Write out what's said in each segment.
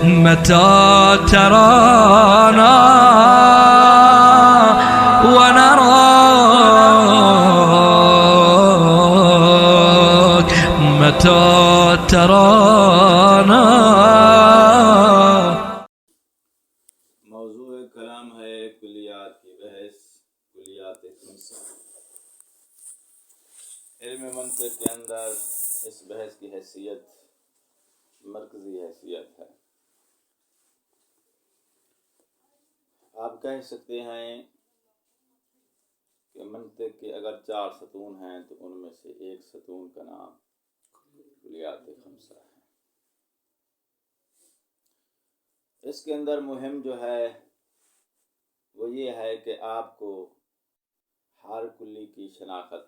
متى ترانا ونراك متى ترانا. موضوع کلام ہے کلیات کی بحث، کلیات خمسہ. علم منطق کے اندر اس بحث کی حیثیت مرکزی حیثیت ہے. آپ کہہ سکتے ہیں کہ منطق کے اگر 4 ستون ہیں تو ان میں سے ایک ستون کا نام کلیات خمسہ ہے. اس کے اندر مہم جو ہے وہ یہ ہے کہ آپ کو ہر کلی کی شناخت،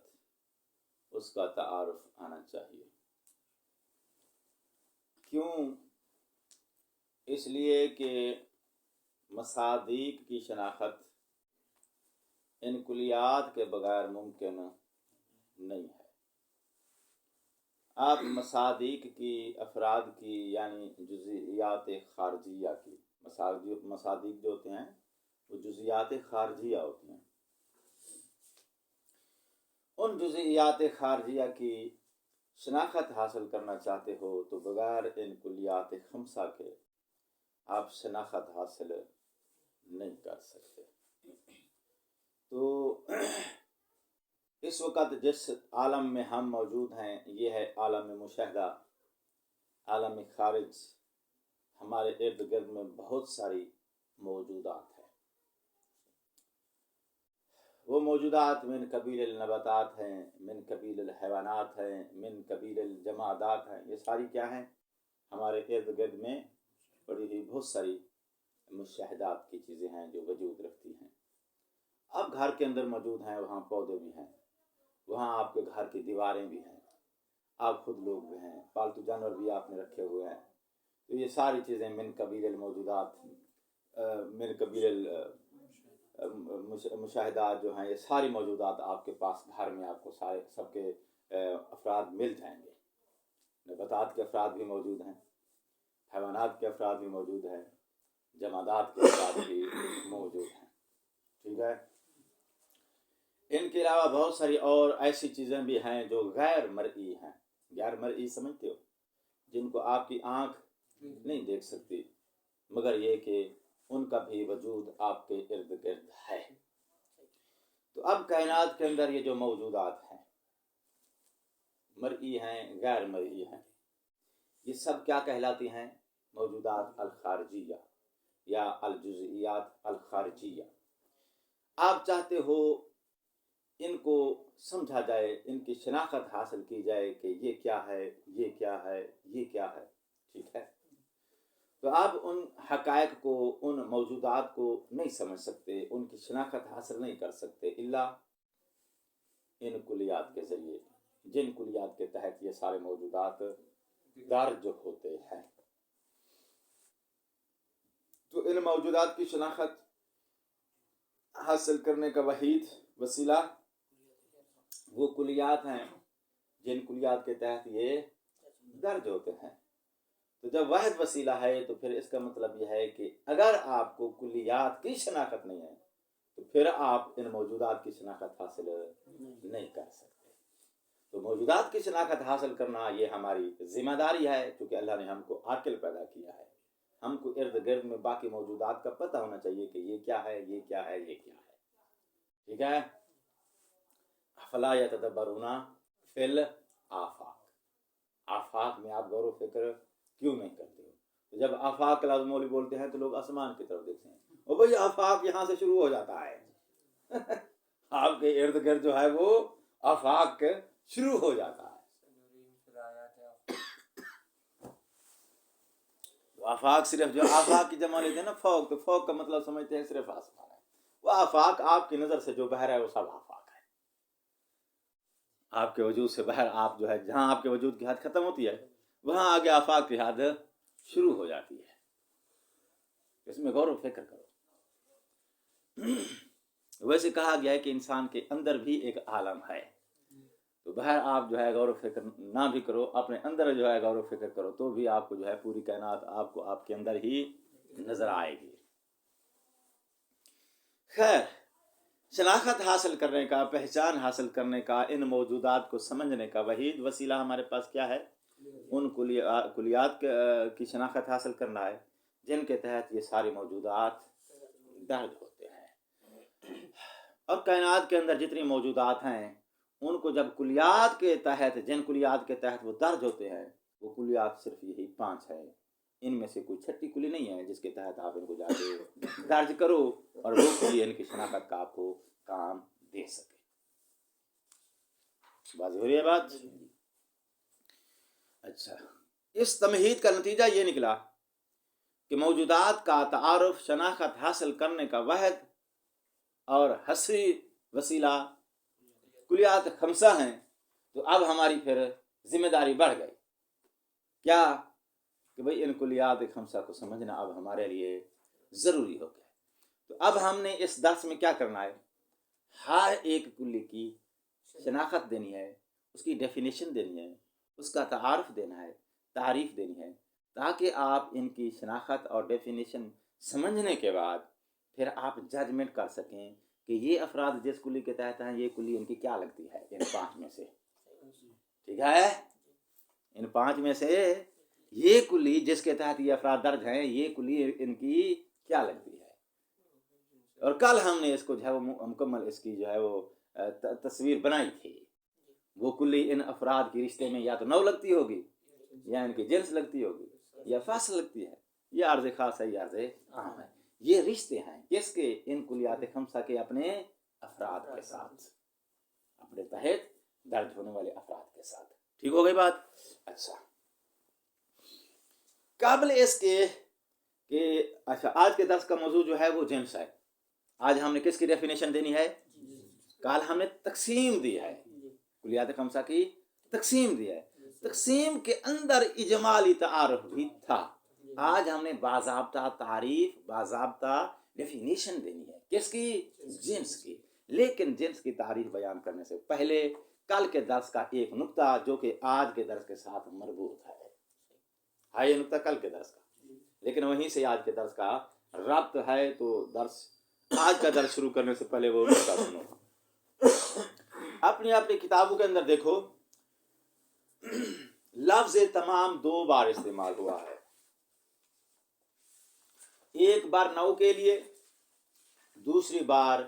اس کا تعارف آنا چاہیے. کیوں؟ اس لیے کہ مصادیق کی شناخت ان کلیات کے بغیر ممکن نہیں ہے. آپ مصادیق کی، افراد کی، یعنی جزئیات خارجیہ کی، مصادیق جو ہوتے ہیں وہ جزئیات خارجیہ ہوتی ہیں. ان جزئیات خارجیہ کی شناخت حاصل کرنا چاہتے ہو تو بغیر ان کلیات خمسہ کے آپ شناخت حاصل نہیں کر سکتے. تو اس وقت جس عالم میں ہم موجود ہیں یہ ہے عالم مشاہدہ، عالم خارج. ہمارے ارد گرد میں بہت ساری موجودات ہیں. وہ موجودات من قبیل النباتات ہیں، من قبیل الحیوانات ہیں، من قبیل الجمادات ہیں. یہ ساری کیا ہیں؟ ہمارے ارد گرد میں پڑی ہوئی بہت ساری مشاہدات کی چیزیں ہیں جو وجود رکھتی ہیں. اب گھر کے اندر موجود ہیں، وہاں پودے بھی ہیں، وہاں آپ کے گھر کی دیواریں بھی ہیں، آپ خود لوگ بھی ہیں، پالتو جانور بھی آپ نے رکھے ہوئے ہیں. تو یہ ساری چیزیں من قبیل الموجودات، من قبیل مشاہدات جو ہیں، یہ ساری موجودات آپ کے پاس گھر میں آپ کو سارے سب کے افراد مل جائیں گے. نباتات کے افراد بھی موجود ہیں، حیوانات کے افراد بھی موجود ہیں، جمادات کے افراد بھی موجود ہیں. ٹھیک ہے. ان کے علاوہ بہت ساری اور ایسی چیزیں بھی ہیں جو غیر مرئی ہیں. غیر مرئی سمجھتے ہو؟ جن کو آپ کی آنکھ نہیں دیکھ سکتی، مگر یہ کہ ان کا بھی وجود آپ کے ارد گرد ہے. تو اب کائنات کے اندر یہ جو موجودات ہیں، مرئی ہیں، غیر مرئی ہیں، یہ سب کیا کہلاتی ہیں؟ موجودات الخارجیہ یا الجزئیات الخارجیہ. آپ چاہتے ہو ان کو سمجھا جائے، ان کی شناخت حاصل کی جائے کہ یہ کیا ہے، یہ کیا ہے، یہ کیا ہے. ٹھیک ہے. تو آپ ان حقائق کو، ان موجودات کو نہیں سمجھ سکتے، ان کی شناخت حاصل نہیں کر سکتے الا ان کلیات کے ذریعے، جن کلیات کے تحت یہ سارے موجودات درج ہوتے ہیں. تو ان موجودات کی شناخت حاصل کرنے کا وحید وسیلہ وہ کلیات ہیں جن کلیات کے تحت یہ درج ہوتے ہیں. تو جب واحد وسیلہ ہے تو پھر اس کا مطلب یہ ہے کہ اگر آپ کو کلیات کی شناخت نہیں ہے تو پھر آپ ان موجودات کی شناخت حاصل نہیں کر سکتے. تو موجودات کی شناخت حاصل کرنا یہ ہماری ذمہ داری ہے، کیونکہ اللہ نے ہم کو عاقل پیدا کیا ہے. ہم کو ارد گرد میں باقی موجودات کا پتہ ہونا چاہیے کہ یہ کیا ہے، یہ کیا ہے، یہ کیا ہے. ٹھیک ہے. افلا یتدبرون فی الآفاق. آفاق میں آپ غور و فکر کیوں نہیں کرتے ہو؟ جب آفاق کا لفظ مولوی بولتے ہیں تو لوگ آسمان کی طرف دیکھتے ہیں، اور بھئی آفاق یہاں سے شروع ہو جاتا ہے. آپ کے ارد گرد جو ہے وہ آفاق شروع ہو جاتا ہے. آفاق صرف جو آفاق کی جمع لیتے ہیں نا فوق، تو فوق کا مطلب سمجھتے ہیں صرف آسمان ہے. وہ آفاق آپ کی نظر سے جو بہر ہے وہ سب آفاق ہے. آپ کے وجود سے بہر، آپ جو ہے جہاں آپ کے وجود کی حد ختم ہوتی ہے وہاں آگے آفاق کی حد شروع ہو جاتی ہے. اس میں غور و فکر کرو. ویسے کہا گیا ہے کہ انسان کے اندر بھی ایک عالم ہے. تو تو باہر آپ جو ہے غور و فکر نہ بھی کرو، اپنے اندر جو ہے غور و فکر کرو، تو بھی آپ کو جو ہے پوری کائنات آپ کو آپ کے اندر ہی نظر آئے گی۔ خیر، شناخت حاصل کرنے کا، پہچان حاصل کرنے کا، ان موجودات کو سمجھنے کا وحید وسیلہ ہمارے پاس کیا ہے؟ ان کلیات کی شناخت حاصل کرنا ہے جن کے تحت یہ سارے موجودات درج ہوتے ہیں۔ اور کائنات کے اندر جتنی موجودات ہیں ان کو جب کلیات کے تحت، جن کلیات کے تحت وہ درج ہوتے ہیں، وہ کلیات صرف یہی 5 ہے۔ ان میں سے کوئی چھٹی کلی نہیں ہے جس کے تحت آپ ان کو جا کے درج کرو اور وہ کلی ان کی شناخت کا آپ کو کام دے سکے۔ واضح ہو رہی ہے بات؟ اچھا، اس تمہید کا نتیجہ یہ نکلا کہ موجودات کا تعارف، شناخت حاصل کرنے کا واحد اور حصری وسیلہ کلیات 5 ہیں۔ تو اب ہماری پھر ذمہ داری بڑھ گئی، کیا کہ بھئی ان کلیات 5 کو سمجھنا اب ہمارے لیے ضروری ہو گیا۔ تو اب ہم نے اس درس میں کیا کرنا ہے؟ ہر ایک کلی کی شناخت دینی ہے، اس کی ڈیفینیشن دینی ہے، اس کا تعارف دینا ہے، تعریف دینی ہے، تاکہ آپ ان کی شناخت اور ڈیفینیشن سمجھنے کے بعد پھر آپ ججمنٹ کر سکیں کہ یہ افراد جس کلی کے تحت ہیں، یہ کلی ان کی کیا لگتی ہے ان 5 میں سے۔ ٹھیک ہے، ان 5 میں سے یہ کلی جس کے تحت یہ افراد درج ہیں، یہ کلی ان کی کیا لگتی ہے۔ اور کل ہم نے اس کو جو ہے وہ مکمل اس کی جو ہے وہ تصویر بنائی تھی۔ وہ کلی ان افراد کی رشتے میں یا تو نو لگتی ہوگی، یا ان کی جنس لگتی ہوگی، یا فصل لگتی ہے، یا عرض خاص ہے، یا عرض عام ہے۔ یہ رشتے ہیں کس کے؟ ان کلیات 5 کے اپنے افراد کے ساتھ، اپنے تحت درج ہونے والے افراد کے ساتھ۔ ٹھیک ہو گئی بات؟ اچھا، قابل اس کے کہ اچھا آج کے درس کا موضوع جو ہے وہ جنس ہے۔ آج ہم نے کس کی ڈیفینیشن دینی ہے؟ کل ہم نے تقسیم دی ہے، کلیات 5 کی تقسیم دی ہے۔ تقسیم کے اندر اجمالی تعارف بھی تھا۔ آج ہم نے باضابطہ تعریف، باضابطہ ڈیفینیشن دینی ہے، کس کی؟ جنس کی۔ لیکن جنس کی تعریف بیان کرنے سے پہلے کل کے درس کا ایک نقطہ جو کہ آج کے درس کے ساتھ مربوط ہے یہ نقطہ کل کے درس کا، لیکن وہیں سے آج کے درس کا ربط ہے۔ تو درس آج کا درس شروع کرنے سے پہلے وہ نقطہ سنو۔ اپنی کتابوں کے اندر دیکھو، لفظ تمام 2 بار استعمال ہوا ہے، ایک بار نوع کے لیے، دوسری بار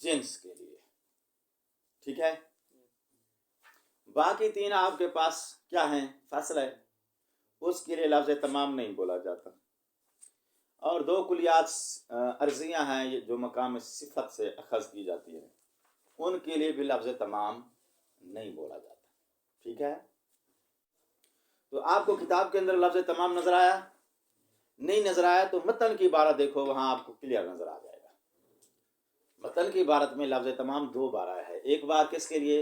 جنس کے لیے۔ ٹھیک ہے، باقی 3 آپ کے پاس کیا ہیں؟ فصل ہے، اس کے لیے لفظ تمام نہیں بولا جاتا۔ اور 2 کلیات عرضیاں ہیں جو مقام صفت سے اخذ کی جاتی ہیں، ان کے لیے بھی لفظ تمام نہیں بولا جاتا۔ ٹھیک ہے، تو آپ کو کتاب کے اندر لفظ تمام نظر آیا؟ نہیں نظر آیا تو متن کی عبارت دیکھو، وہاں آپ کو کلیئر نظر آ جائے گا۔ متن کی عبارت میں لفظ تمام 2 بار آیا ہے۔ ایک بار کس کے لیے؟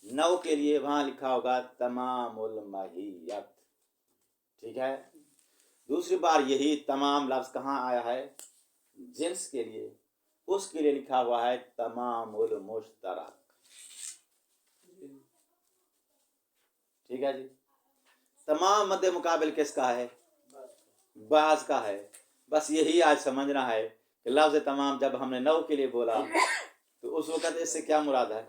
نوع کے لیے، وہاں لکھا ہوگا تمام الماہیت۔ ٹھیک ہے، دوسری بار یہی تمام لفظ کہاں آیا ہے؟ جنس کے لیے، اس کے لیے لکھا ہوا ہے تمام المشترک۔ ٹھیک ہے جی، تمام مد مقابل کس کا ہے؟ بعض کا ہے۔ بس یہی آج سمجھنا ہے کہ لفظ تمام جب ہم نے نوع کے لیے بولا تو اس وقت اس سے کیا مراد ہے؟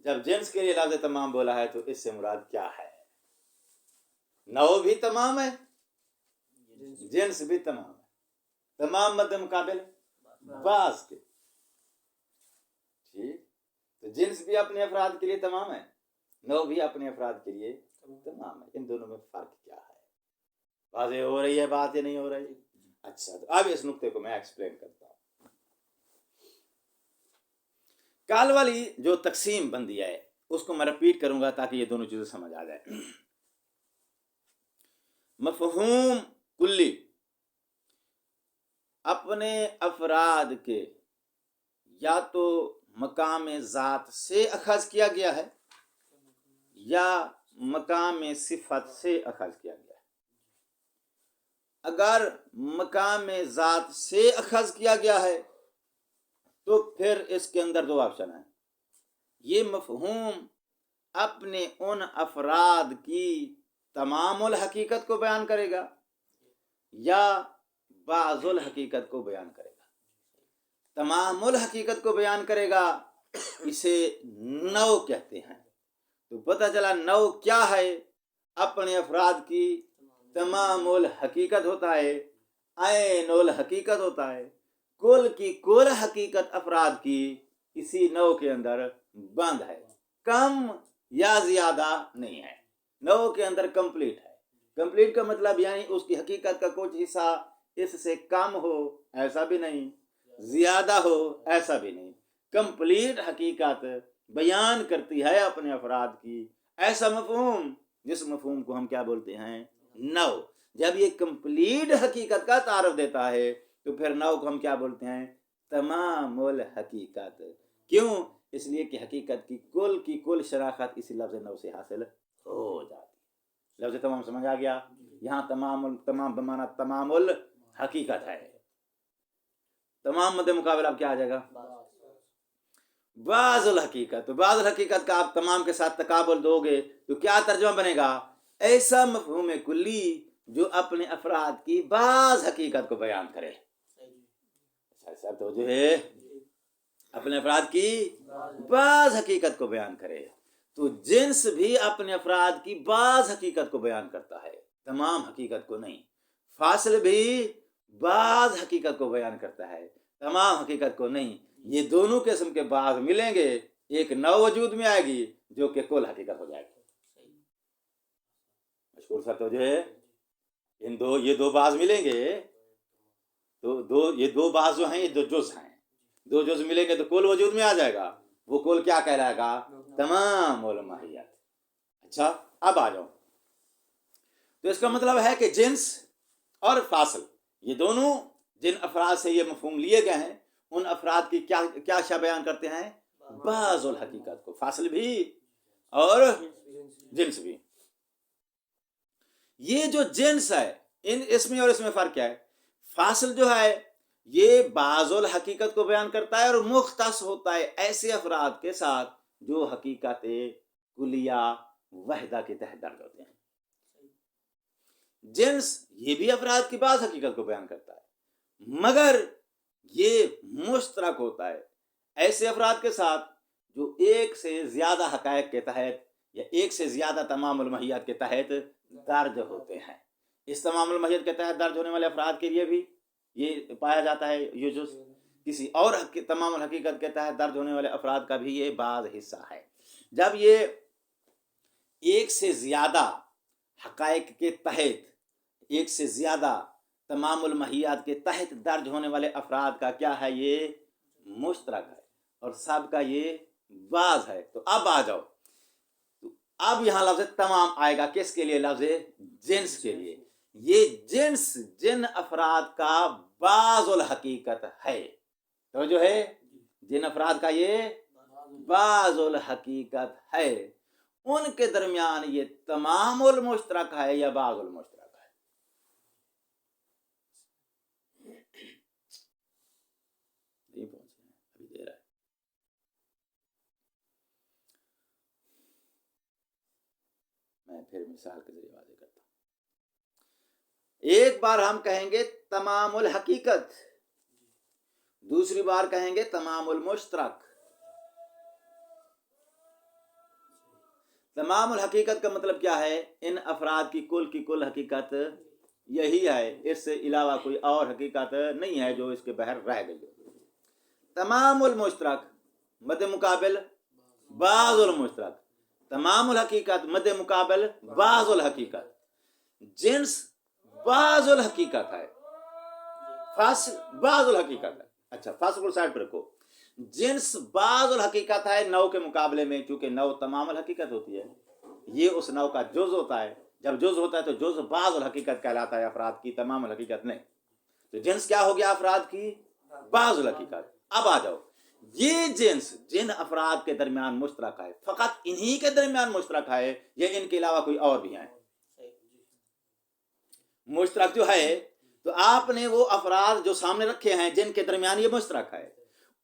جب جنس کے لیے لفظ تمام بولا ہے تو اس سے مراد کیا ہے؟ نوع بھی تمام ہے، جنس بھی تمام ہے، تمام مد مقابل بعض کے۔ ٹھیک، تو جنس بھی اپنے افراد کے لیے تمام ہے، نوع بھی اپنے افراد کے لیے تمام ہے۔ ان دونوں میں فرق کیا ہے؟ واضح ہو رہی ہے بات یا نہیں ہو رہی؟ اچھا، تو اب اس نقطے کو میں ایکسپلین کرتا ہوں۔ کال والی جو تقسیم بندی ہے اس کو میں رپیٹ کروں گا تاکہ یہ دونوں چیزیں سمجھ آ جائیں۔ مفہوم کلی اپنے افراد کے یا تو مقام ذات سے اخذ کیا گیا ہے یا مقام صفت سے اخذ کیا گیا ہے۔ اگر مقام ذات سے اخذ کیا گیا ہے تو پھر اس کے اندر 2 آپشن ہیں۔ یہ مفہوم اپنے ان افراد کی تمام الحقیقت کو بیان کرے گا یا بعض الحقیقت کو بیان کرے گا؟ تمام الحقیقت کو بیان کرے گا، اسے نو کہتے ہیں۔ تو پتہ چلا نو کیا ہے؟ اپنے افراد کی تمام الحقیقت ہوتا ہے، عین الحقیقت ہوتا ہے، کل کی کل حقیقت افراد کی اسی نو کے اندر بند ہے، کم یا زیادہ نہیں ہے، نو کے اندر کمپلیٹ ہے۔ کمپلیٹ کا مطلب یعنی اس کی حقیقت کا کچھ حصہ اس سے کم ہو ایسا بھی نہیں، زیادہ ہو ایسا بھی نہیں، کمپلیٹ حقیقت بیان کرتی ہے اپنے افراد کی، ایسا مفہوم جس مفہوم کو ہم کیا بولتے ہیں؟ نو۔ جب یہ کمپلیٹ حقیقت کا تعارف دیتا ہے تو پھر نو کو ہم کیا بولتے ہیں؟ تمام الحقیقت۔ کیوں؟ اس لیے کہ حقیقت کی کل شناخت اسی لفظ نو سے حاصل ہو جاتی۔ لفظ تمام سمجھ آ گیا؟ یہاں تمام بمانا تمام الحقیقت ہے۔ تمام مد مقابل اب کیا آ جائے گا؟ بعض الحقیقت۔ تو بعض الحقیقت کا آپ تمام کے ساتھ تقابل دو گے تو کیا ترجمہ بنے گا؟ ایسا مفہوم کلی جو اپنے افراد کی بعض حقیقت کو بیان کرے۔ ایسا تو جو ہے اپنے افراد کی بعض حقیقت کو بیان کرے۔ تو جنس بھی اپنے افراد کی بعض حقیقت کو بیان کرتا ہے، تمام حقیقت کو نہیں۔ فاصل بھی بعض حقیقت کو بیان کرتا ہے، تمام حقیقت کو نہیں۔ یہ دونوں قسم کے بعض ملیں گے، ایک نو وجود میں آئے گی جو کہ کل حقیقت ہو جائے گی۔ مشکور سر تو جو ہے یہ دو بعض ملیں گے تو یہ دو بعض جو ہیں یہ دو جز ہیں، دو جز ملیں گے تو کل وجود میں آ جائے گا۔ وہ کل کیا کہلائے گا؟ تمام الماہیت۔ اچھا اب آ جاؤ، تو اس کا مطلب ہے کہ جنس اور فاصل یہ دونوں جن افراد سے یہ مفہوم لیے گئے ہیں ان افراد کی کیا شے بیان کرتے ہیں؟ بعض الحقیقت کو، فاصل بھی اور جنس بھی۔ یہ جو جنس ہے اس میں اور اس میں فرق کیا ہے؟ فاصل جو ہے یہ بعض الحقیقت کو بیان کرتا ہے اور مختص ہوتا ہے ایسے افراد کے ساتھ جو حقیقت کلیہ وحدہ کے تحت درج ہوتے ہیں۔ جنس یہ بھی افراد کی بعض حقیقت کو بیان کرتا ہے مگر یہ مشترک ہوتا ہے ایسے افراد کے ساتھ جو ایک سے زیادہ حقائق کے تحت یا ایک سے زیادہ تمام الماہیت کے تحت درج ہوتے ہیں۔ اس تمام الماہیت کے تحت درج ہونے والے افراد کے لیے بھی یہ پایا جاتا ہے یہ جز، کسی اور تمام الحقیقت کے تحت درج ہونے والے افراد کا بھی یہ بعض حصہ ہے۔ جب یہ ایک سے زیادہ حقائق کے تحت، ایک سے زیادہ تمام الماہیات کے تحت درج ہونے والے افراد کا کیا ہے؟ یہ مشترک ہے اور سب کا یہ بعض ہے۔ تو اب آ جاؤ، تو اب یہاں لفظ تمام آئے گا کس کے لیے؟ لفظ جنس کے لیے۔ یہ جنس جن افراد کا بعض الحقیقت ہے، تو جو ہے جن افراد کا یہ بعض الحقیقت ہے ان کے درمیان یہ تمام المشترک ہے یا بعض المشترک ہے؟ نہیں پہنچے ہیں، ابھی دیر ہے۔ میں پھر مثال کے ذریعے واضح کرتا ہوں۔ ایک بار ہم کہیں گے تمام الحقیقت، دوسری بار کہیں گے تمام المشترک۔ تمام الحقیقت کا مطلب کیا ہے؟ ان افراد کی کل حقیقت یہی ہے، اس سے علاوہ کوئی اور حقیقت نہیں ہے جو اس کے بہر رہ گئی۔ تمام المشترک مد مقابل بعض المشترک، تمام الحقیقت مد مقابل بعض الحقیقت۔ جنس بعض الحقیقت ہے، فاصل بعض الحقیقت ہے۔ اچھا فاصل کو سائڈ پر رکھو۔ جنس بعض الحقیقت ہے نو کے مقابلے میں، کیونکہ نو تمام الحقیقت ہوتی ہے، یہ اس نو کا جز ہوتا ہے۔ جب جز ہوتا ہے تو جز بعض الحقیقت کہلاتا ہے، افراد کی تمام الحقیقت نہیں۔ تو جنس کیا ہو گیا؟ افراد کی بعض الحقیقت۔ اب آ جاؤ، یہ جنس جن افراد کے درمیان مشترک ہے، فقط انہی کے درمیان مشترک ہے یا ان کے علاوہ کوئی اور بھی ہیں؟ مشترک جو ہے تو آپ نے وہ افراد جو سامنے رکھے ہیں جن کے درمیان یہ مشترک ہے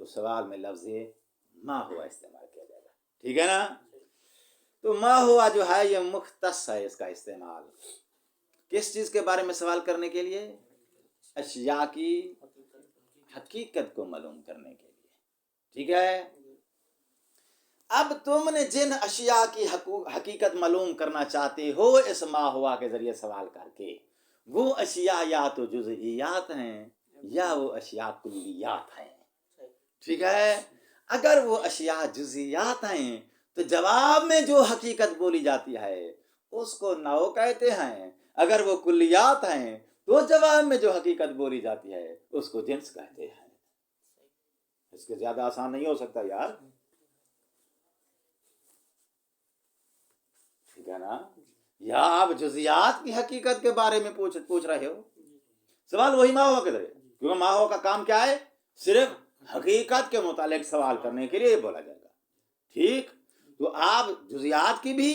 تو سوال میں لفظ ما ہوا استعمال کیا جائے گا. ٹھیک ہے نا؟ تو ما ہوا جو ہے یہ مختص ہے اس کا استعمال کس چیز کے بارے میں سوال کرنے کے لیے؟ اشیاء کی حقیقت کو معلوم کرنے کے لیے. ٹھیک ہے. اب تم نے جن اشیاء کی حقیقت معلوم کرنا چاہتے ہو اس ما ہوا کے ذریعے سوال کر کے، وہ اشیاء یا تو جزئیات ہیں یا وہ اشیاء کلیات ہیں. ٹھیک ہے. اگر وہ اشیاء جزئیات ہیں تو جواب میں جو حقیقت بولی جاتی ہے اس کو نو کہتے ہیں. اگر وہ کلیات ہیں تو جواب میں جو حقیقت بولی جاتی ہے اس کو جنس کہتے ہیں. اس کے زیادہ آسان نہیں ہو سکتا یار. ٹھیک ہے نا؟ یا آپ جزئیات کی حقیقت کے بارے میں پوچھ رہے ہو، سوال وہی ما ہوا کے ذریعے، کیونکہ ما ہوا کا کام کیا ہے؟ صرف حقیقت کے متعلق سوال کرنے کے لیے بولا جائے گا. ٹھیک. تو آپ جزئیات کی بھی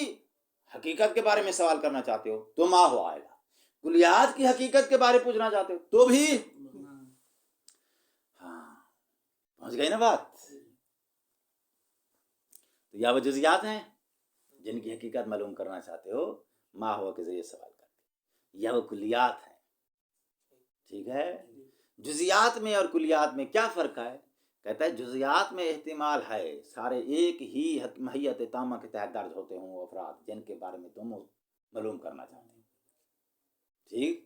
حقیقت کے بارے میں سوال کرنا چاہتے ہو تو ما ہوا آئے گا. کلیات کی حقیقت کے بارے پوچھنا چاہتے ہو تو بھی ہاں پہنچ گئی نا بات. تو یا وہ جزئیات ہیں جن کی حقیقت معلوم کرنا چاہتے ہو ما ہوا کے ذریعے سوال کرتے، یا وہ کلیات ہیں. ٹھیک ہے. جزئیات میں اور کلیات میں کیا فرق ہے؟ کہتا ہے جزئیات میں احتمال ہے سارے ایک ہی ماہیت تامہ کے تحت درج ہوتے ہوں افراد جن کے بارے میں تم معلوم کرنا چاہتے ہیں. ٹھیک.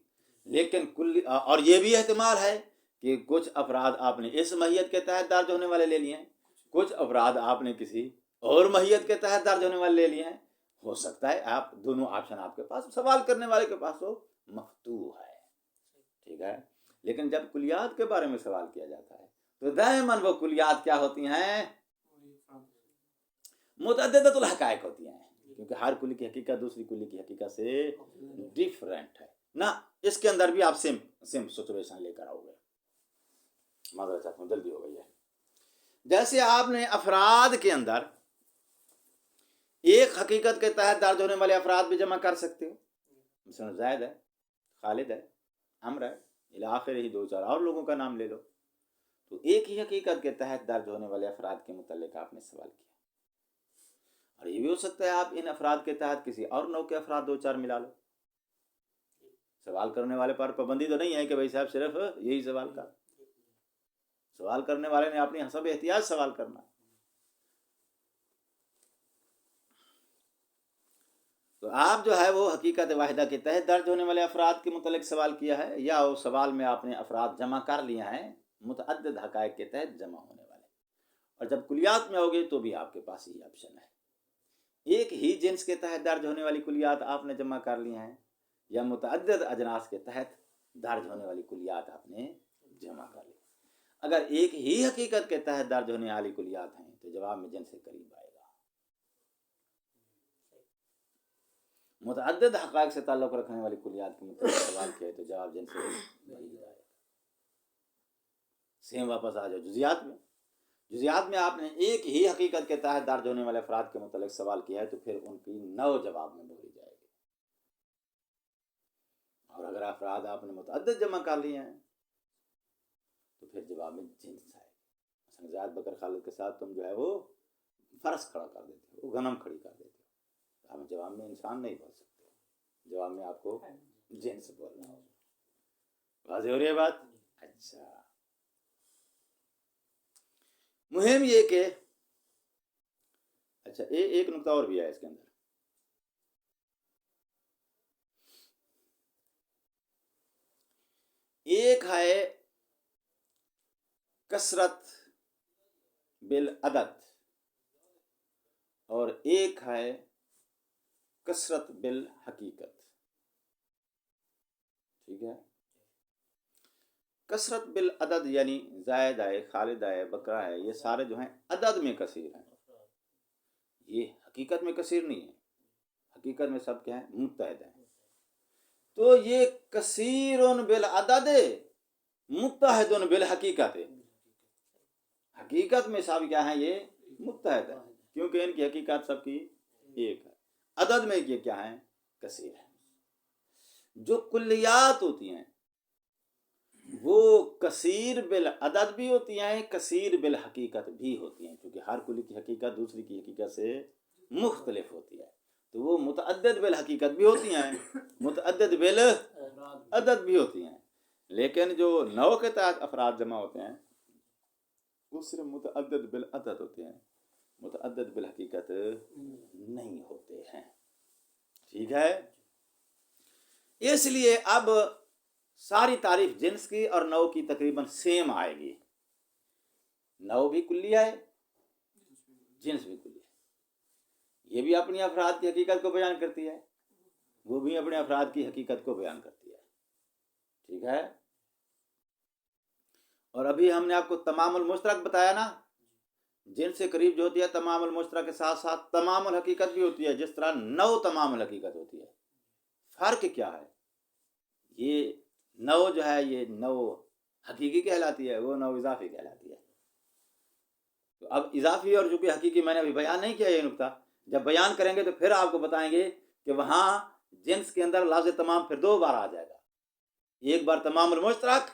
لیکن اور یہ بھی احتمال ہے کہ کچھ افراد آپ نے اس ماہیت کے تحت درج ہونے والے لے لیے ہیں، کچھ افراد آپ نے کسی اور ماہیت کے تحت درج ہونے والے لے لیے ہیں. ہو سکتا ہے آپ دونوں آپشن آپ کے پاس سوال کرنے والے کے پاس ہو، مفتوح ہے. ٹھیک ہے. لیکن جب کلیات کے بارے میں سوال کیا جاتا ہے تو دائماً وہ کلیات کیا ہوتی ہیں؟ متعددۃ الحقائق ہوتی ہیں، کیونکہ ہر کلی کی حقیقت دوسری کلی کی حقیقت سے ڈیفرنٹ ہے نا. اس کے اندر بھی آپ سیم سچویشن لے کر آؤ گے. معذرت چاہتا ہوں جلدی ہو گئی ہے. جیسے آپ نے افراد کے اندر ایک حقیقت کے تحت درج ہونے والے افراد بھی جمع کر سکتے ہو، مثلا زید ہے، خالد ہے، عمر ہے، آخر ہی دو چار اور لوگوں کا نام لے لو. تو ایک ہی حقیقت کے تحت درج ہونے والے افراد کے متعلق آپ نے سوال کیا. اور یہ بھی ہو سکتا ہے آپ ان افراد کے تحت کسی اور نوع کے افراد دو چار ملا لو. سوال کرنے والے پر پابندی تو نہیں ہے کہ بھائی صاحب صرف یہی سوال کر. سوال کرنے والے نے اپنی حسب احتیاط سوال کرنا. تو آپ جو ہے وہ حقیقت واحدہ کے تحت درج ہونے والے افراد کے متعلق سوال کیا ہے، یا وہ سوال میں آپ نے افراد جمع کر لیا ہیں متعدد حقائق کے تحت جمع ہونے والے. اور جب کلیات میں ہوگے تو بھی آپ کے پاس یہ آپشن ہے، ایک ہی جنس کے تحت درج ہونے والی کلیات آپ نے جمع کر لی ہیں یا متعدد اجناس کے تحت درج ہونے والی کلیات آپ نے جمع کر لی. اگر ایک ہی حقیقت کے تحت درج ہونے والی کلیات ہیں تو جواب میں جنس سے قریب آئے گا. متعدد حقائق سے تعلق رکھنے والی کلیات کے متعلق سوال کیا تو جواب جن سے بعید آئے گا. سیم واپس آ جاؤ جزیات میں. جزیات میں آپ نے ایک ہی حقیقت کے تحت درج ہونے والے افراد کے متعلق سوال کیا ہے تو پھر ان کی 9 جواب میں بولی جائے گی. اور اگر افراد آپ نے متعدد جمع کر لیے ہیں تو پھر جواب میں جنس آئے گی. مثلا زید بکر خالد کے ساتھ تم جو ہے وہ فرس کھڑا کر دیتے ہو، غنم کھڑی کر دیتے ہو، آپ جواب میں انسان نہیں بول سکتے، جواب میں آپ کو جنس بولنا ہوگا. واضح ہو رہی ہے بات؟ اچھا. مہم یہ کہ اچھا ایک نقطہ اور بھی ہے اس کے اندر. ایک ہے کثرت بالعدد اور ایک ہے کثرت بالحقیقت. ٹھیک ہے. کثرت بالعدد یعنی زید آئے، خالد آئے، بکرا ہے، یہ سارے جو ہیں عدد میں کثیر ہیں، یہ حقیقت میں کثیر نہیں ہے. حقیقت میں سب کیا ہیں؟ متحد ہیں. تو یہ کثیر بالعدد متحد بالحقیقت. حقیقت میں سب کیا ہیں؟ یہ متحد ہیں کیونکہ ان کی حقیقت سب کی ایک ہے. عدد میں یہ کیا ہیں؟ کثیر ہے. جو کلیات ہوتی ہیں وہ کثیر بالعدد بھی ہوتی ہیں، کثیر بالحقیقت بھی ہوتی ہیں، کیونکہ ہر کلی کی حقیقت دوسری کی حقیقت سے مختلف ہوتی ہے، تو وہ متعدد بالحقیقت بھی ہوتی ہیں، متعدد بالعدد بھی ہوتی ہیں، لیکن جو نو کے تحت افراد جمع ہوتے ہیں وہ صرف متعدد بالعدد ہوتے ہیں، متعدد بالحقیقت نہیں ہوتے ہیں، ٹھیک ہے۔ اس لیے اب ساری تعریف جنس کی اور نو کی تقریباً سیم آئے گی، نو بھی کلیہ ہے، جنس بھی کلیہ ہے، یہ بھی اپنی افراد کی حقیقت کو بیان کرتی ہے، وہ بھی اپنے افراد کی حقیقت کو بیان کرتی ہے، ٹھیک ہے۔ اور ابھی ہم نے آپ کو تمام المشترک بتایا نا، جنس سے قریب جو ہوتی ہے تمام المشترک کے ساتھ ساتھ تمام الحقیقت بھی ہوتی ہے، جس طرح نو تمام الحقیقت ہوتی ہے۔ فرق کیا ہے؟ یہ نو جو ہے یہ نو حقیقی کہلاتی ہے، وہ نو اضافی کہلاتی ہے۔ تو اب اضافی اور جو کہ حقیقی میں نے ابھی بیان نہیں کیا یہ نقطہ، جب بیان کریں گے تو پھر آپ کو بتائیں گے کہ وہاں جنس کے اندر لفظ تمام پھر دو بار آ جائے گا، ایک بار تمام المشترک،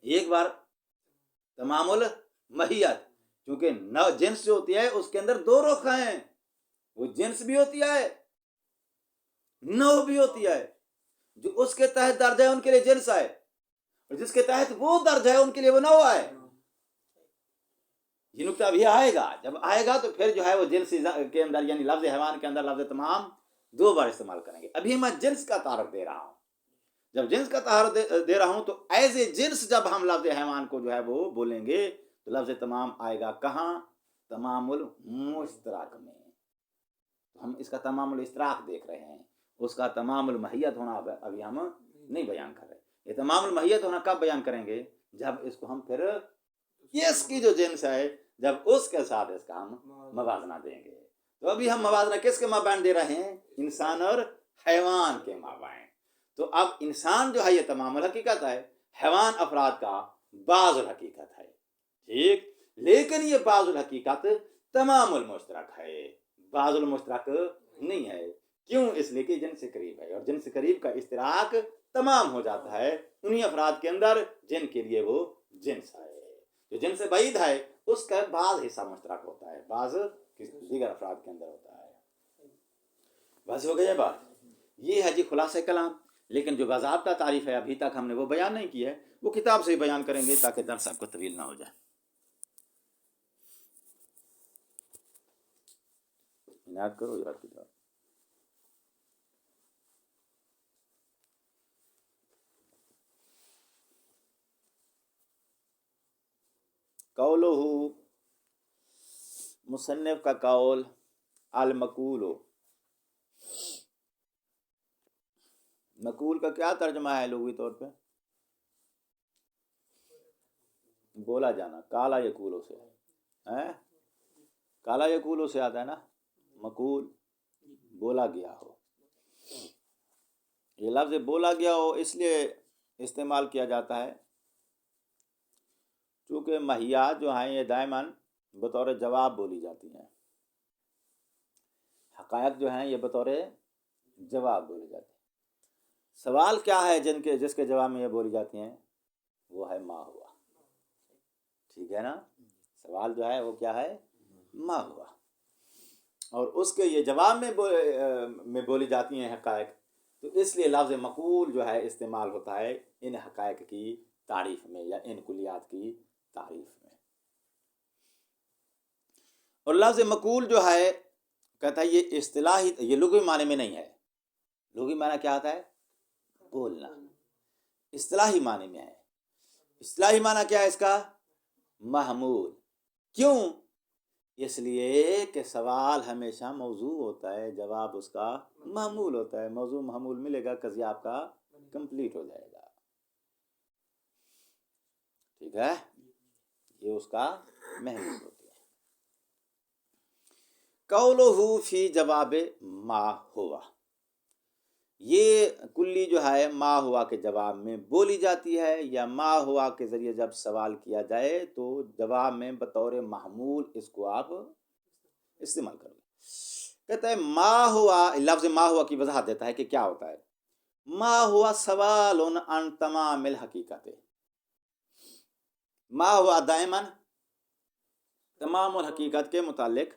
ایک بار تمام المحیت، کیونکہ نو جنس جو ہوتی ہے اس کے اندر دو رخ ہیں، وہ جنس بھی ہوتی ہے، نو بھی ہوتی ہے، جو اس کے تحت درج ہے ان کے لیے جنس ہے، اور جس کے تحت وہ درج ہے ان کے لیے وہ نو ہے۔ یہ نقطہ ابھی آئے گا، جب آئے گا تو پھر جو ہے وہ جنس کے اندر یعنی لفظ حیوان کے اندر لفظ تمام دو بار استعمال کریں گے۔ ابھی میں جنس کا تعارف دے رہا ہوں، جب جنس کا تعارف دے رہا ہوں تو ایز اے جنس جب ہم لفظ حیوان کو جو ہے وہ بولیں گے تو لفظ تمام آئے گا کہاں؟ تمام المشترک میں۔ ہم اس کا تمام الاشتراک دیکھ رہے ہیں، اس کا تمام المحیت ہونا ابھی ہم نہیں بیان کر رہے۔ یہ تمام المحیت ہونا کب بیان کریں گے؟ جب اس کو ہم پھر اس کی جو جنس ہے جب اس کے ساتھ اس کا ہم موازنہ دیں گے۔ تو ابھی ہم موازنہ کس کے مابین دے رہے ہیں؟ انسان اور حیوان کے مابین۔ تو اب انسان جو ہے یہ تمام الحقیقت ہے، حیوان افراد کا بعض الحقیقت ہے، ٹھیک، لیکن یہ بعض الحقیقت تمام المشترک ہے، بعض المشترک نہیں ہے۔ کیوں؟ اس لیے کہ جن سے قریب ہے، اور جن سے قریب کا اشتراک تمام ہو جاتا ہے انہی افراد کے اندر جن کے لیے وہ جنس ہے۔ جو جن سے بعید ہے اس کا بعض حصہ مشترک ہوتا ہے، بعض دیگر افراد کے اندر ہوتا ہے۔ بس ہو گئی بات، یہ ہے جی خلاصہ کلام۔ لیکن جو باضابطہ تعریف ہے ابھی تک ہم نے وہ بیان نہیں کی ہے، وہ کتاب سے ہی بیان کریں گے تاکہ درس آپ کو طویل نہ ہو جائے۔ عنایت کرو یار کتاب۔ قولہ، مصنف کا قول، المقول، مقول کا کیا ترجمہ ہے لغوی طور پہ؟ بولا جانا، کالا یقولو سے ہے، کالا یقولو سے آتا ہے نا، مقول بولا گیا ہو۔ یہ لفظ بولا گیا ہو اس لیے استعمال کیا جاتا ہے چونکہ محیات جو ہیں یہ دائماً بطور جواب بولی جاتی ہیں، حقائق جو ہیں یہ بطور جواب بولی جاتی ہیں۔ سوال کیا ہے جس کے جواب میں یہ بولی جاتی ہیں؟ وہ ہے ما ہوا، ٹھیک ہے نا، سوال جو ہے وہ کیا ہے؟ ما ہوا، اور اس کے یہ جواب میں بولی جاتی ہیں حقائق، تو اس لیے لفظ مقول جو ہے استعمال ہوتا ہے ان حقائق کی تعریف میں یا ان کلیات کی تعریف میں۔ اور لفظ مقول جو ہے کہتا ہے یہ اصطلاحی، یہ لغوی معنی میں نہیں ہے، لغوی معنی کیا آتا ہے؟ بولنا، اصطلاحی معنی میں ہے۔ اصطلاحی معنی کیا ہے اس کا؟ محمول۔ کیوں؟ اس لیے کہ سوال ہمیشہ موضوع ہوتا ہے، جواب اس کا محمول ہوتا ہے، موضوع محمول ملے گا، قضیہ آپ کا کمپلیٹ ہو جائے گا، ٹھیک ہے، یہ اس کا محمول ہوتی ہے۔ قولہ فی جواب ما ہوا، یہ کلی جو ہے ما ہوا کے جواب میں بولی جاتی ہے، یا ما ہوا کے ذریعے جب سوال کیا جائے تو جواب میں بطور محمول اس کو آپ استعمال کرو گے۔ کہتا ہے ما ہوا، لفظ ما ہوا کی وضاحت دیتا ہے کہ کیا ہوتا ہے۔ ما ہوا سوال عن تمام الحقیقت، ما ہوا دائمن تمام الحقیقت کے متعلق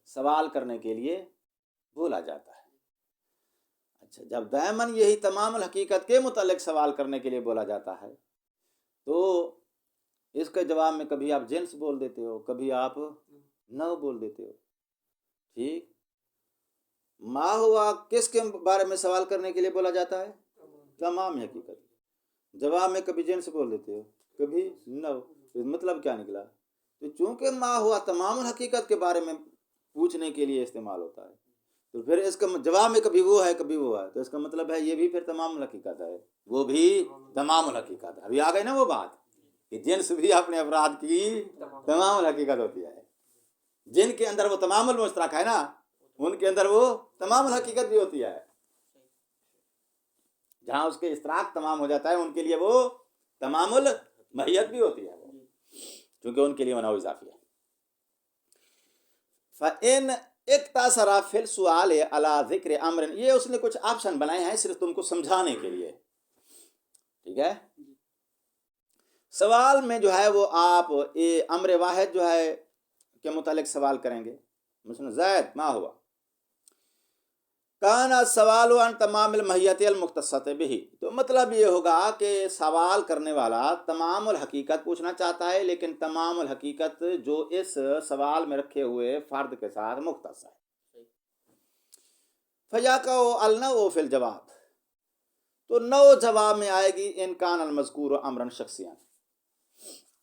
سوال کرنے کے لیے بولا جاتا ہے. اچھا، جب دائمن یہی تمام الحقیقت کے متعلق سوال کرنے کے لیے بولا جاتا ہے تو اس کے جواب میں کبھی آپ جنس بول دیتے ہو، کبھی آپ نو بول دیتے ہو. ٹھیک، ما ہوا کس کے بارے میں سوال کرنے کے لیے بولا جاتا ہے؟ تمام حقیقت. جواب میں کبھی جنس بول دیتے ہو، کبھی نو. مطلب کیا نکلا؟ تو چونکہ ما ہوا تمام الحقیقت کے بارے میں پوچھنے کے لیے استعمال ہوتا ہے، تو پھر اس کا جواب میں کبھی وہ ہے کبھی وہ ہے، تو اس کا مطلب ہے یہ بھی پھر تمام الحقیقت ہے، وہ بھی تمام الحقیقت ہے. ابھی آ گئی نا وہ بات کہ جنس بھی اپنے افراد کی تمام الحقیقت ہوتی ہے. جن کے اندر وہ تمام المشترک ہے نا، ان کے اندر وہ تمام الحقیقت بھی ہوتی ہے. جہاں اس کے اشتراک تمام ہو جاتا ہے ان کے لیے وہ تمام المحیت بھی ہوتی ہے، کیونکہ ان کے لیے منع اضافی ہے. فَإِنْ اقتصر فی السؤال علی ذکر امر، یہ اس نے کچھ آپشن بنائے ہیں صرف تم کو سمجھانے کے لیے. ٹھیک ہے، سوال میں جو ہے وہ آپ امر واحد جو ہے کے متعلق سوال کریں گے. مثلا زید ما ہوا، کان السوال عن تمام المحیت المختصۃ بہ، تو مطلب یہ ہوگا کہ سوال کرنے والا تمام الحقیقت پوچھنا چاہتا ہے، لیکن تمام الحقیقت جو اس سوال میں رکھے ہوئے فرد کے ساتھ مختص ہے. فیقع النوع فی الجواب، تو نو جواب میں آئے گی ان کان المذکور امرا شخصیا.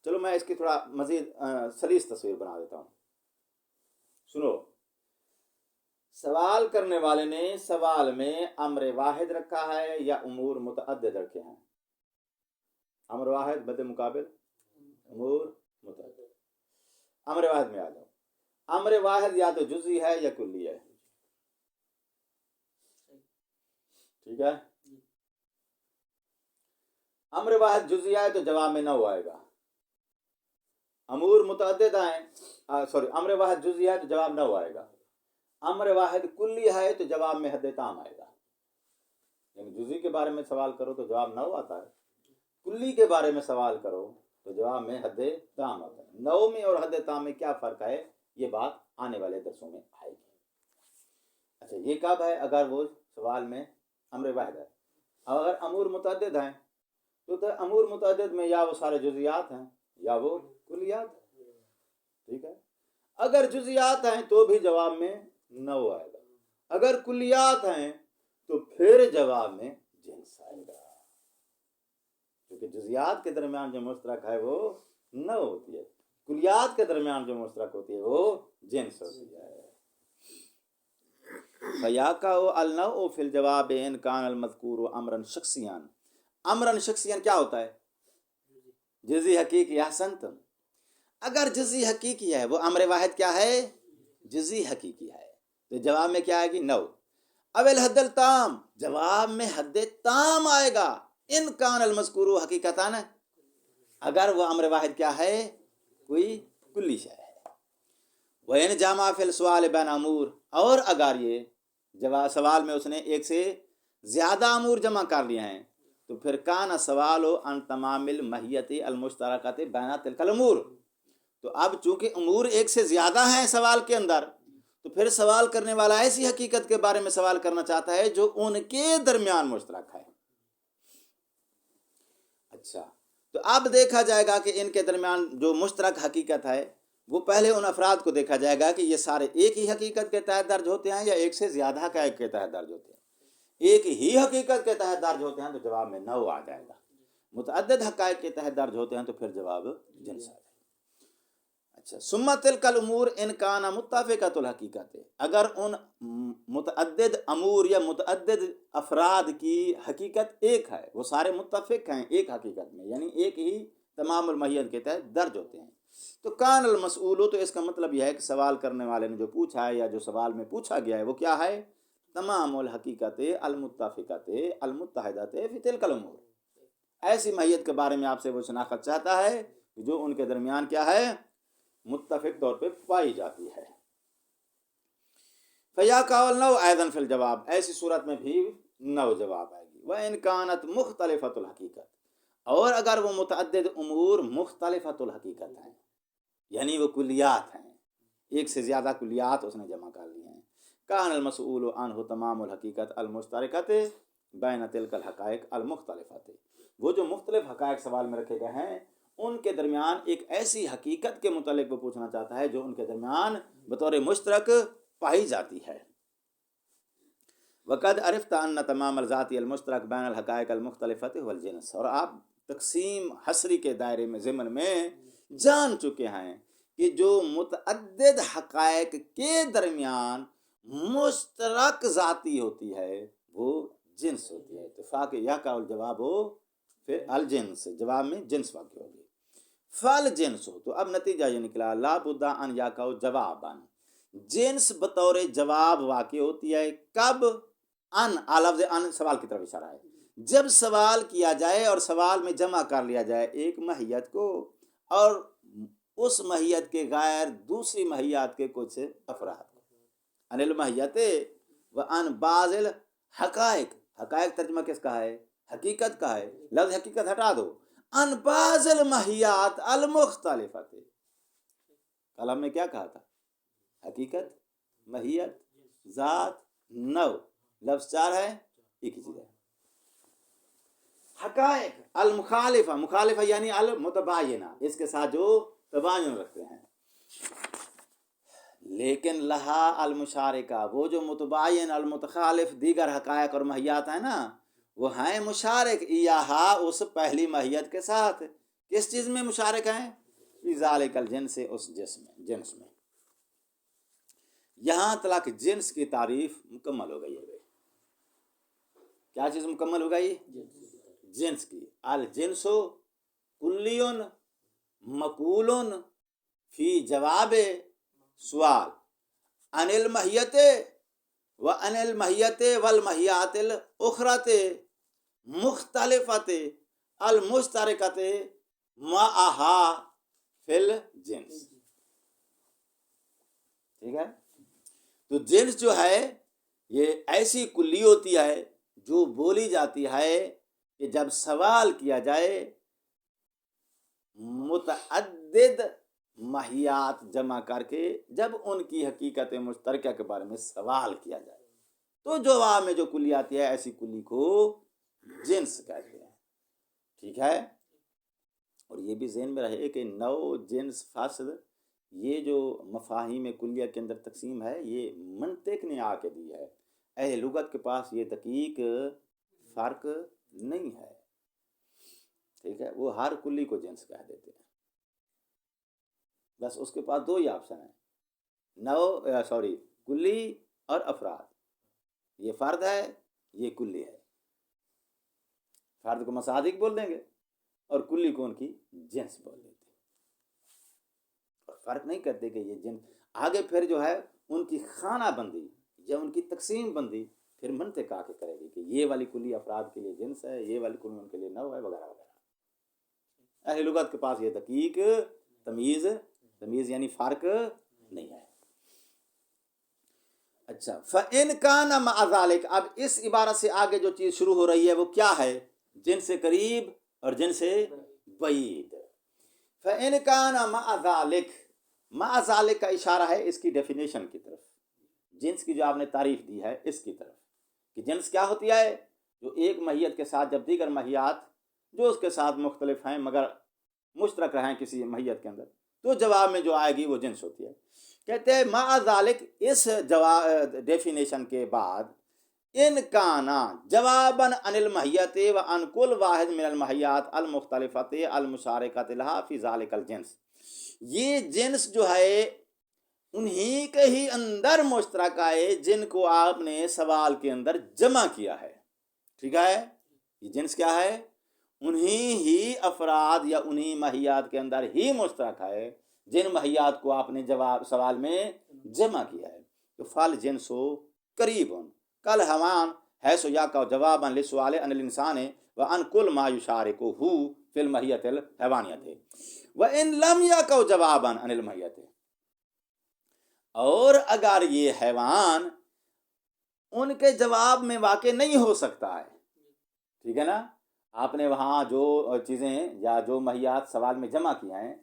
چلو میں اس کی تھوڑا مزید سلیس تصویر بنا دیتا ہوں. سنو، سوال کرنے والے نے سوال میں امر واحد رکھا ہے یا امور متعدد رکھے ہیں؟ امر واحد بد مقابل امور متعدد. امر واحد میں آ جاؤ. امر واحد یا تو جزئی ہے یا کلی ہے. ٹھیک ہے، امر واحد جزئی ہے تو جواب میں نو آئے گا. امور متعدد ہیں، سوری، امر واحد جزئی ہے تو جواب نو آئے گا. امر واحد کلی ہے تو جواب میں حد تام آئے گا. یعنی جزئی کے بارے میں سوال کرو تو جواب نو آتا ہے، کلی کے بارے میں سوال کرو تو جواب میں حد تام آتا ہے. نو میں اور حد تام میں کیا فرق ہے، یہ بات آنے والے درسوں میں آئے گی. اچھا، یہ کب ہے؟ اگر وہ سوال میں امر واحد ہے. اگر امور متعدد ہیں تو امور متعدد میں یا وہ سارے جزیات ہیں یا وہ کلیات ہیں. ٹھیک ہے، اگر جزیات ہیں تو بھی جواب میں نو آئے گا، اگر کلیات ہیں تو پھر جواب میں جنس آئے گا، کیونکہ جزیات کے درمیان جو مشترک ہے وہ نو ہوتی ہے، کلیات کے درمیان جو مشترک ہوتی ہے وہ جنس ہوتی ہے. فَيَقَعُ النَّوْعُ فِي الْجَوَابِ إِنْ كَانَ الْمَذْكُورُ أَمْرًا شَخْصِيًّا. امرن شخصیاً کیا ہوتا ہے؟ جزئی حقیقی. احسنتم. اگر جزئی حقیقی ہے، وہ امر واحد کیا ہے؟ جزئی حقیقی ہے، تو جواب میں کیا آئے گی؟ نو. اب الحد التام، جواب میں حد تام آئے گا. ان کان المذکور حقیقتاً، اگر وہ امر واحد کیا ہے؟ کوئی کلی شے ہے. وَإِنْ جَمَعَ فِي السُّؤَالِ بَيْنَ امور، اور اگر یہ سوال میں اس نے ایک سے زیادہ امور جمع کر لیے ہیں تو پھر کان سوال عن تمام المحیت المشترکۃ بین تلک الامور. تو اب چونکہ امور ایک سے زیادہ ہیں سوال کے اندر، تو پھر سوال کرنے والا ایسی حقیقت کے بارے میں سوال کرنا چاہتا ہے جو ان کے درمیان مشترک ہے. اچھا، تو اب دیکھا جائے گا کہ ان کے درمیان جو مشترک حقیقت ہے وہ پہلے ان افراد کو دیکھا جائے گا کہ یہ سارے ایک ہی حقیقت کے تحت درج ہوتے ہیں یا ایک سے زیادہ حقائق کے تحت درج ہوتے ہیں. ایک ہی حقیقت کے تحت درج ہوتے ہیں تو جواب میں نو آ جائے گا. متعدد حقائق کے تحت درج ہوتے ہیں تو پھر جواب جنس آ جائے گا. اچھا، ثم تلک الامور ان کان متفقۃ الحقیقت، اگر ان متعدد امور یا متعدد افراد کی حقیقت ایک ہے، وہ سارے متفق ہیں ایک حقیقت میں، یعنی ایک ہی تمام المحیت کے تحت درج ہوتے ہیں، تو کان المسئول، تو اس کا مطلب یہ ہے کہ سوال کرنے والے نے جو پوچھا ہے یا جو سوال میں پوچھا گیا ہے وہ کیا ہے؟ تمام الحقیقت المتفقۃ المتحدۃ فی تلک الامور. ایسی محیت کے بارے میں آپ سے وہ شناخت چاہتا ہے جو ان کے درمیان کیا ہے؟ متفق طور پہ پائی جاتی ہے. فَيَقَعُ النَّوْعُ أَيْضًا فِي الْجَوَابِ، ایسی صورت میں بھی نو جواب آئے گی. وَإِنْ كَانَتْ مُخْتَلِفَةُ الْحَقِيقَةِ، اور اگر وہ متعدد امور مختلفۃ الحقیقت ہیں، یعنی وہ کلیات ہیں، ایک سے زیادہ کلیات اس نے جمع کر لی ہیں، کان المسئول عنہ تمام الحقیقت المشترکۃ بین تلک الحقائق المختلفۃ، وہ جو مختلف حقائق سوال میں رکھے گئے ہیں ان کے درمیان ایک ایسی حقیقت کے متعلق وہ پوچھنا چاہتا ہے جو ان کے درمیان بطور مشترک پائی جاتی ہے۔ وقد عرفت ان تمام الذات المشترک بین الحقائق المختلفۃ هو الجنس، اور آپ تقسیم حصری کے دائرے میں ضمن میں جان چکے ہیں کہ جو متعدد حقائق کے درمیان مشترک ذاتی ہوتی ہے وہ جنس ہوتی ہے۔ اتفاق یا کا الجواب ہو پھر الجنس، جواب میں جنس واقع ہوگی، فل جنس ہو، تو اب نتیجہ یہ نکلا لا بد ان یا کا جوابان، جنس بطور جواب واقع ہوتی ہے کب؟ ان، لفظ ان سوال کی طرف اشارہ ہے، جب سوال کیا جائے اور سوال میں جمع کر لیا جائے ایک ماہیت کو اور اس ماہیت کے غیر دوسری ماہیت کے کچھ افراد کو، ان الماہیت و ان بعض الحقائق، حقائق ترجمہ کس کا ہے؟ حقیقت کا ہے، لفظ حقیقت ہٹا دو، ان بعض الماہیات المختلفۃ، کل ہم نے کیا کہا تھا؟ حقیقت، ماہیت، ذات، نو، لفظ چار ہے، ایک ہی چیز ہے۔ حقائق المخالفہ، مخالفہ یعنی المتباینہ، اس کے ساتھ جو تباین رکھتے ہیں، لیکن لہا المشارکہ، وہ جو متباین المتخالف دیگر حقائق اور ماہیات ہیں نا وہ ہیں مشارک ایہا، اس پہلی ماہیت کے ساتھ، کس چیز میں مشارک ہیں؟ فی ذالک الجنس، اس جنس میں۔ یہاں تک جنس کی تعریف مکمل ہو گئی ہے۔ کیا چیز مکمل ہو گئی؟ جنس کی، الجنس کلی مقول فی جواب سوال عن الماہیت و عن الماہیت والماہیات الاخرت مختلفت المشترکت معہا فی الجنس، ٹھیک ہے؟ تو جنس جو ہے یہ ایسی کلی ہوتی ہے جو بولی جاتی ہے کہ جب سوال کیا جائے متعدد ماہیات جمع کر کے، جب ان کی حقیقت مشترکہ کے بارے میں سوال کیا جائے تو جواب میں جو کلی آتی ہے ایسی کلی کو جنس کہتے ہیں، ٹھیک ہے؟ اور یہ بھی ذہن میں رہے کہ نو، جنس، فصل، یہ جو مفاہیم کلیہ کے اندر تقسیم ہے یہ منطق نے آ کے دی ہے، اہل لغت کے پاس یہ دقیق فرق نہیں ہے، ٹھیک ہے؟ وہ ہر کلی کو جنس کہہ دیتے ہیں، بس اس کے پاس دو ہی آپشن ہیں، کلی اور افراد، یہ فرد ہے یہ کلی ہے، فرد کو مصادق بول دیں گے اور کلی کو ان کی جنس بول دیتے ہیں، اور فرق نہیں کرتے کہ یہ جنس، آگے پھر جو ہے ان کی خانہ بندی یا ان کی تقسیم بندی پھر منطق آ کے کرے گی کہ یہ والی کلی افراد کے لیے جنس ہے، یہ والی کلی ان کے لیے نو ہے، وغیرہ وغیرہ۔ اہل لغت کے پاس یہ دقیق تمیز یعنی فرق نہیں ہے۔ اچھا، فَإِنْ كَانَ مَعَ ذَلِكَ، اب اس عبارت سے آگے جو چیز شروع ہو رہی ہے وہ کیا ہے؟ جن سے قریب اور جن سے بعید۔ فَإِنْ كَانَ مَعَ ذَلِكَ، مَعَ ذَلِكَ کا اشارہ ہے اس کی ڈیفینیشن کی طرف، جنس کی جو آپ نے تعریف دی ہے اس کی طرف، کہ جنس کیا ہوتی ہے؟ جو ایک ماہیت کے ساتھ جب دیگر ماہیات جو اس کے ساتھ مختلف ہیں مگر مشترک رہیں کسی ماہیت کے اندر تو جواب میں جو آئے گی وہ جنس ہوتی ہے۔ کہتے ہیں مع ذالک، اس ڈیفینیشن کے بعد ان کانا جواباً عن الماہیت و عن کل واحد من الماہیات المختلفت المشارکۃ لہا فی ذالک الجنس، یہ جنس جو ہے انہی کے ہی اندر مشترک آئے جن کو آپ نے سوال کے اندر جمع کیا ہے، ٹھیک ہے؟ یہ جنس کیا ہے؟ انہی ہی افراد یا انہی ماہیات کے اندر ہی مشترک ہے جن ماہیات کو آپ نے جواب سوال میں جمع کیا ہے۔ تو فل جنس ہو قریب کل ہمان ہے سو یا کا جواباً لسوال ان الانسان و ان کل ما یشارکہ فی الماہیت الحیوانیت و ان لم یا کا جواباً ان الماہیت، اور اگر یہ حیوان ان کے جواب میں واقع نہیں ہو سکتا ہے، ٹھیک ہے نا؟ آپ نے وہاں جو چیزیں یا جو مہیات سوال میں جمع کیا ہیں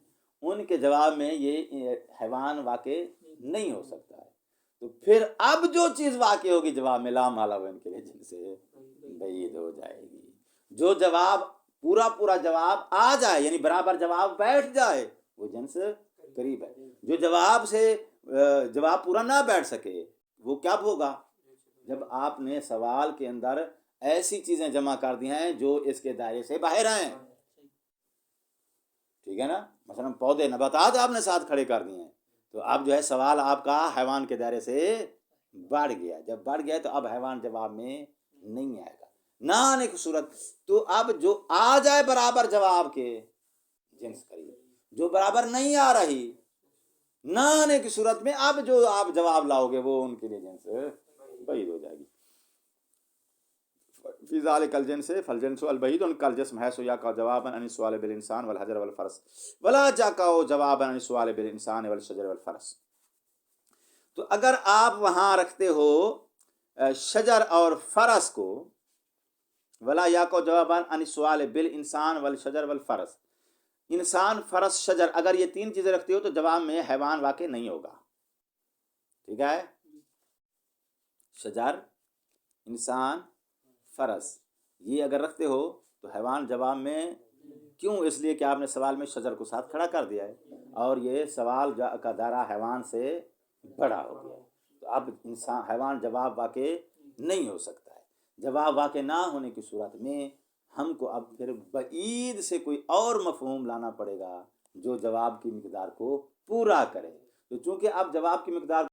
ان کے جواب میں یہ حیوان واقع نہیں ہو سکتا ہے، تو پھر اب جو چیز واقع ہوگی جواب میں لا مالا ان کے لیے جن سے بعید ہو جائے گی۔ جو جواب پورا جواب آ جائے یعنی برابر جواب بیٹھ جائے وہ جنس قریب ہے۔ جو جواب سے جواب پورا نہ بیٹھ سکے وہ کب ہوگا؟ جب آپ نے سوال کے اندر ایسی چیزیں جمع کر دی ہیں جو اس کے دائرے سے باہر ہیں، ٹھیک ہے نا؟ مثلا پودے نباتات آپ نے ساتھ کھڑے کر دیے ہیں، تو اب جو ہے سوال آپ کا حیوان کے دائرے سے بڑھ گیا، جب بڑھ گیا تو اب حیوان جواب میں نہیں آئے گا، نہ آنے کی صورت تو اب جو آ جائے برابر جواب کے جنس قریب، جو برابر نہیں آ رہی نہ آنے کی صورت میں اب جو آپ جواب لاؤ گے وہ ان کے لیے جنس بعید ہو جائے گی۔ فی ذالک الجنس فالجنس البعید کالجسم حیث یقع جوابا عن السؤال بالانسان والحجر والفرس ولا یقع جوابا عن السؤال بالانسان والشجر والفرس۔ تو اگر آپ وہاں رکھتے ہو شجر اور فرس کو، ولا یقع جوابا عن السؤال بالانسان والشجر والفرس، انسان فرس شجر، اگر یہ تین چیزیں رکھتے ہو تو جواب میں حیوان واقع نہیں ہوگا، ٹھیک ہے؟ شجر، انسان، فرس، یہ اگر رکھتے ہو تو حیوان جواب میں کیوں؟ اس لیے کہ آپ نے سوال میں شجر کو ساتھ کھڑا کر دیا ہے اور یہ سوال کا دائرہ حیوان سے بڑا ہو گیا، تو اب انسان حیوان جواب واقع نہیں ہو سکتا ہے۔ جواب واقع نہ ہونے کی صورت میں ہم کو اب پھر بعید سے کوئی اور مفہوم لانا پڑے گا جو جواب کی مقدار کو پورا کرے، تو چونکہ اب جواب کی مقدار